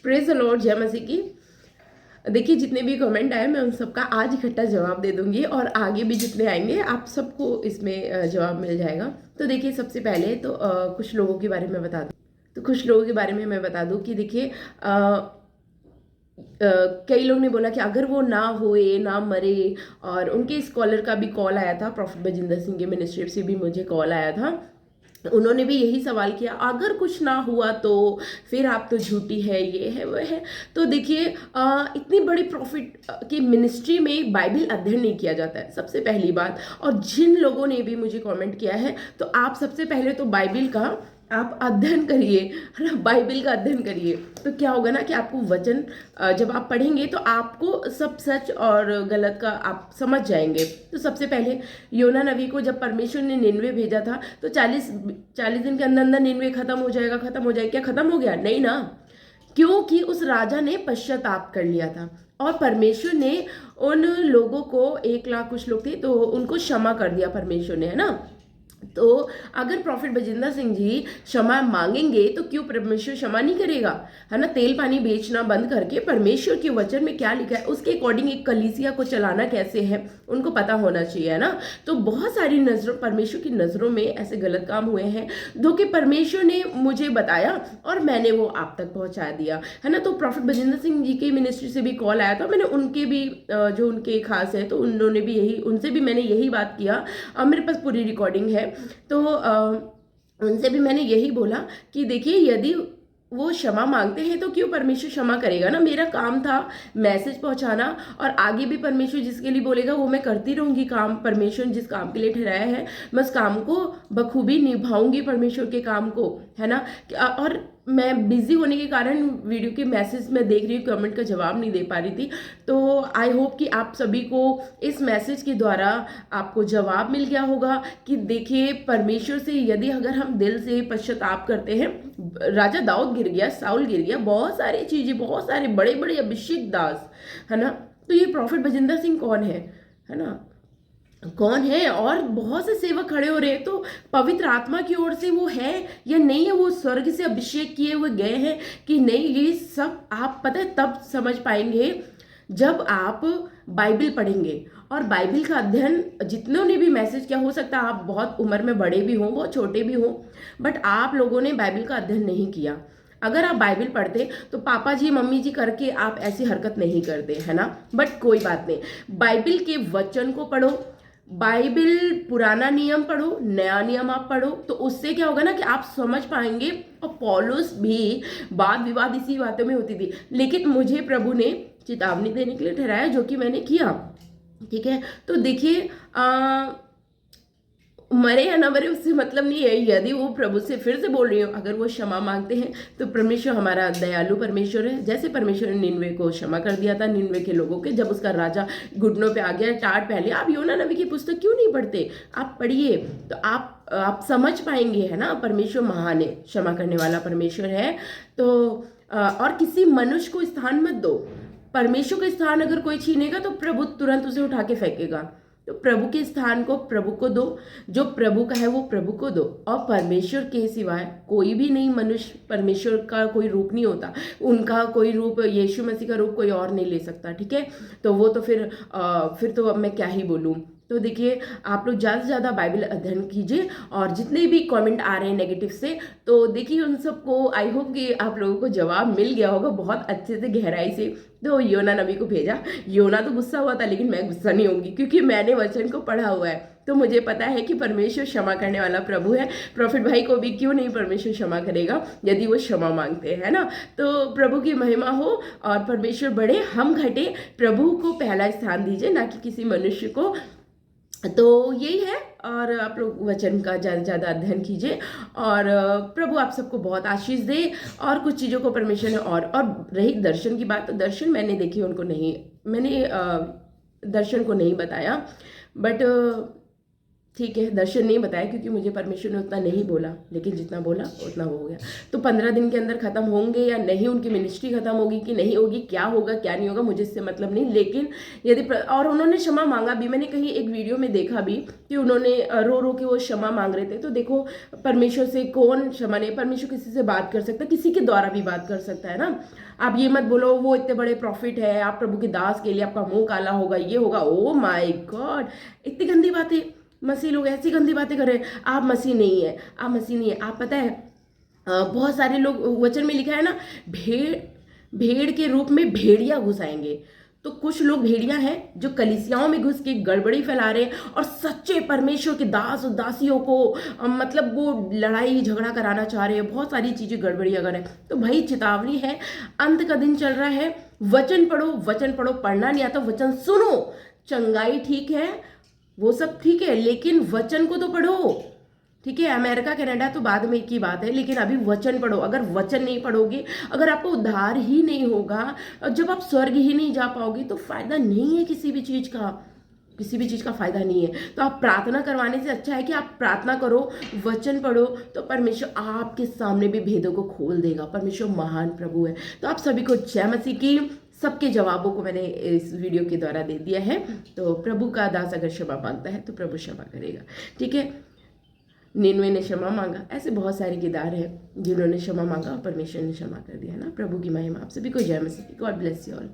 Praise the Lord, जय मसीह की। देखिए, जितने भी कमेंट आए मैं उन सबका आज इकट्ठा जवाब दे दूंगी और आगे भी जितने आएंगे आप सबको इसमें जवाब मिल जाएगा। तो देखिए, सबसे पहले तो कुछ लोगों के बारे में बता दूं। तो कुछ लोगों के बारे में मैं बता दूं कि देखिए, कई लोग ने बोला कि अगर वो ना हुए ना मरे, और उनके स्कॉलर का भी कॉल आया था, प्रॉफिट बजिंदर सिंह के मिनिस्ट्री से भी मुझे कॉल आया था। उन्होंने भी यही सवाल किया, अगर कुछ ना हुआ तो फिर आप तो झूठी है, ये है वो है। तो देखिए, इतनी बड़ी प्रॉफिट की मिनिस्ट्री में बाइबल अध्ययन नहीं किया जाता है, सबसे पहली बात। और जिन लोगों ने भी मुझे कमेंट किया है, तो आप सबसे पहले तो बाइबल का आप अध्ययन करिए, है ना। बाइबल का अध्ययन करिए तो क्या होगा ना कि आपको वचन जब आप पढ़ेंगे तो आपको सब सच और गलत का आप समझ जाएंगे। तो सबसे पहले योना नबी को जब परमेश्वर ने निन्वे भेजा था तो 40 दिन के अंदर अंदर निन्वे खत्म हो जाएगा, खत्म हो जाएगा। क्या खत्म हो गया? नहीं ना, क्योंकि उस राजा ने पश्चाताप कर लिया था और परमेश्वर ने उन लोगों को 1 लाख कुछ लोग थे तो उनको क्षमा कर दिया परमेश्वर ने, है ना। तो अगर प्रॉफिट बजिंदर सिंह जी क्षमा मांगेंगे तो क्यों परमेश्वर क्षमा नहीं करेगा, है ना। तेल पानी बेचना बंद करके परमेश्वर के वचन में क्या लिखा है उसके अकॉर्डिंग एक कलीसिया को चलाना कैसे है उनको पता होना चाहिए, है ना। तो बहुत सारी नजरों, परमेश्वर की नजरों में ऐसे गलत काम हुए हैं जो कि परमेश्वर ने मुझे बताया और मैंने वो आप तक पहुंचा दिया, है ना। तो प्रॉफिट बजिंदर सिंह जी के मिनिस्ट्री से भी कॉल आया था, मैंने उनके भी जो उनके खास है तो उन्होंने भी यही, उनसे भी मैंने यही बात किया। मेरे पास पूरी रिकॉर्डिंग है। तो उनसे भी मैंने यही बोला कि देखिए, यदि वो क्षमा मांगते हैं तो क्यों परमेश्वर क्षमा करेगा ना। मेरा काम था मैसेज पहुंचाना और आगे भी परमेश्वर जिसके लिए बोलेगा वो मैं करती रहूंगी काम। परमेश्वर जिस काम के लिए ठहराया है मैं उस काम को बखूबी निभाऊंगी, परमेश्वर के काम को, है ना। और मैं बिजी होने के कारण वीडियो के मैसेज में देख रही हूँ, कमेंट का जवाब नहीं दे पा रही थी। तो आई होप कि आप सभी को इस मैसेज के द्वारा आपको जवाब मिल गया होगा कि देखिए, परमेश्वर से यदि अगर हम दिल से पश्चाताप करते हैं, राजा दाऊद गिर गया, साउल गिर गया, बहुत सारी चीजें, बहुत सारे बड़े बड़े अभिषेक दास, है ना। तो ये प्रॉफिट बजिंदर सिंह कौन है ना, कौन है। और बहुत से सेवक खड़े हो रहे हैं, तो पवित्र आत्मा की ओर से वो है या नहीं है, वो स्वर्ग से अभिषेक किए हुए गए हैं कि नहीं, ये सब आप पता है तब समझ पाएंगे जब आप बाइबल पढ़ेंगे। और बाइबल का अध्ययन जितनों ने भी मैसेज किया, हो सकता है आप बहुत उम्र में बड़े भी हों, बहुत छोटे भी हों, बट आप लोगों ने बाइबल का अध्ययन नहीं किया। अगर आप बाइबल पढ़ते तो पापा जी मम्मी जी करके आप ऐसी हरकत नहीं करते, है ना। बट कोई बात नहीं, बाइबल के वचन को पढ़ो, बाइबल पुराना नियम पढ़ो, नया नियम आप पढ़ो, तो उससे क्या होगा ना कि आप समझ पाएंगे। और पौलुस भी वाद विवाद इसी बातों में होती थी, लेकिन मुझे प्रभु ने चेतावनी देने के लिए ठहराया, जो कि मैंने किया, ठीक है। तो देखिए, मरे या ना मरे उससे मतलब नहीं है। यदि वो प्रभु से, फिर से बोल रही हूँ, अगर वो क्षमा मांगते हैं तो परमेश्वर हमारा दयालु परमेश्वर है। जैसे परमेश्वर ने निन्वे को क्षमा कर दिया था, निन्वे के लोगों के, जब उसका राजा घुटनों पे आ गया, टाट पहले। आप योना नबी की पुस्तक क्यों नहीं पढ़ते? आप पढ़िए तो आप समझ पाएंगे, है ना। परमेश्वर महान है, क्षमा करने वाला परमेश्वर है। तो और किसी मनुष्य को स्थान मत दो। परमेश्वर का स्थान अगर कोई छीनेगा तो प्रभु तुरंत उसे उठा के फेंकेगा। तो प्रभु के स्थान को प्रभु को दो, जो प्रभु का है वो प्रभु को दो। और परमेश्वर के सिवाय कोई भी नहीं, मनुष्य परमेश्वर का कोई रूप नहीं होता, उनका कोई रूप, यीशु मसीह का रूप कोई और नहीं ले सकता, ठीक है। तो वो तो फिर तो अब मैं क्या ही बोलूँ। तो देखिए, आप लोग ज़्यादा से ज़्यादा बाइबल अध्ययन कीजिए, और जितने भी कमेंट आ रहे हैं नेगेटिव से, तो देखिए उन सबको आई होप कि आप लोगों को जवाब मिल गया होगा बहुत अच्छे से, गहराई से। तो योना नबी को भेजा, योना तो गुस्सा हुआ था, लेकिन मैं गुस्सा नहीं होंगी क्योंकि मैंने वचन को पढ़ा हुआ है। तो मुझे पता है कि परमेश्वर क्षमा करने वाला प्रभु है। प्रॉफिट भाई को भी क्यों नहीं परमेश्वर क्षमा करेगा यदि वो क्षमा मांगते हैं ना। तो प्रभु की महिमा हो और परमेश्वर बढ़े, हम घटे, प्रभु को पहला स्थान दीजिए, ना कि किसी मनुष्य को। तो यही है। और आप लोग वचन का ज़्यादा से ज़्यादा अध्ययन कीजिए, और प्रभु आप सबको बहुत आशीष दे। और कुछ चीज़ों को परमेश्वर ने और रही दर्शन की बात, तो दर्शन मैंने देखी, उनको नहीं, मैंने दर्शन को नहीं बताया, बट ठीक है, दर्शन नहीं बताया क्योंकि मुझे परमेश्वर ने उतना नहीं बोला, लेकिन जितना बोला उतना हो गया। तो 15 दिन के अंदर ख़त्म होंगे या नहीं, उनकी मिनिस्ट्री ख़त्म होगी कि नहीं होगी, क्या होगा क्या नहीं होगा, मुझे इससे मतलब नहीं। लेकिन यदि और उन्होंने क्षमा मांगा भी, मैंने कहीं एक वीडियो में देखा भी कि उन्होंने रो रो के वो क्षमा मांग रहे थे। तो देखो, परमेश्वर से कौन क्षमा नहीं, परमेश्वर किसी से बात कर सकता है, किसी के द्वारा भी बात कर सकता है ना। आप ये मत बोलो वो इतने बड़े प्रॉफिट है, आप प्रभु के दास के लिए आपका मुंह काला होगा, ये होगा। ओ माय गॉड, इतनी गंदी बातें मसीह लोग ऐसी गंदी बातें कर रहे हैं। आप मसीह नहीं है, आप मसीह नहीं है। आप पता है बहुत सारे लोग, वचन में लिखा है ना, भेड़ के रूप में भेड़िया घुसाएंगे। तो कुछ लोग भेड़िया हैं जो कलीसियाओं में घुस के गड़बड़ी फैला रहे हैं और सच्चे परमेश्वर के दास और दासियों को मतलब वो लड़ाई झगड़ा कराना चाह रहे हैं, बहुत सारी चीजें गड़बड़ी अगर है। तो भाई चेतावनी है, अंत का दिन चल रहा है। वचन पढ़ो, वचन पढ़ो, पढ़ना नहीं आता वचन सुनो। चंगाई ठीक है, वो सब ठीक है, लेकिन वचन को तो पढ़ो। ठीक है, अमेरिका कनाडा तो बाद में की बात है, लेकिन अभी वचन पढ़ो। अगर वचन नहीं पढ़ोगे, अगर आपको उद्धार ही नहीं होगा, जब आप स्वर्ग ही नहीं जा पाओगे, तो फायदा नहीं है किसी भी चीज का, किसी भी चीज का फायदा नहीं है। तो आप प्रार्थना करवाने से अच्छा है कि आप प्रार्थना करो, वचन पढ़ो, तो परमेश्वर आपके सामने भी भेदों को खोल देगा। परमेश्वर महान प्रभु है। तो आप सभी को जय मसीह की। सबके जवाबों को मैंने इस वीडियो के द्वारा दे दिया है। तो प्रभु का दास अगर क्षमा मांगता है तो प्रभु क्षमा करेगा। ठीक है, निन्वे ने क्षमा मांगा, ऐसे बहुत सारे किरदार हैं जिन्होंने क्षमा मांगा और परमेश्वर ने क्षमा कर दिया ना। प्रभु की महिमा। आप सभी को जय मसीह। God bless you all.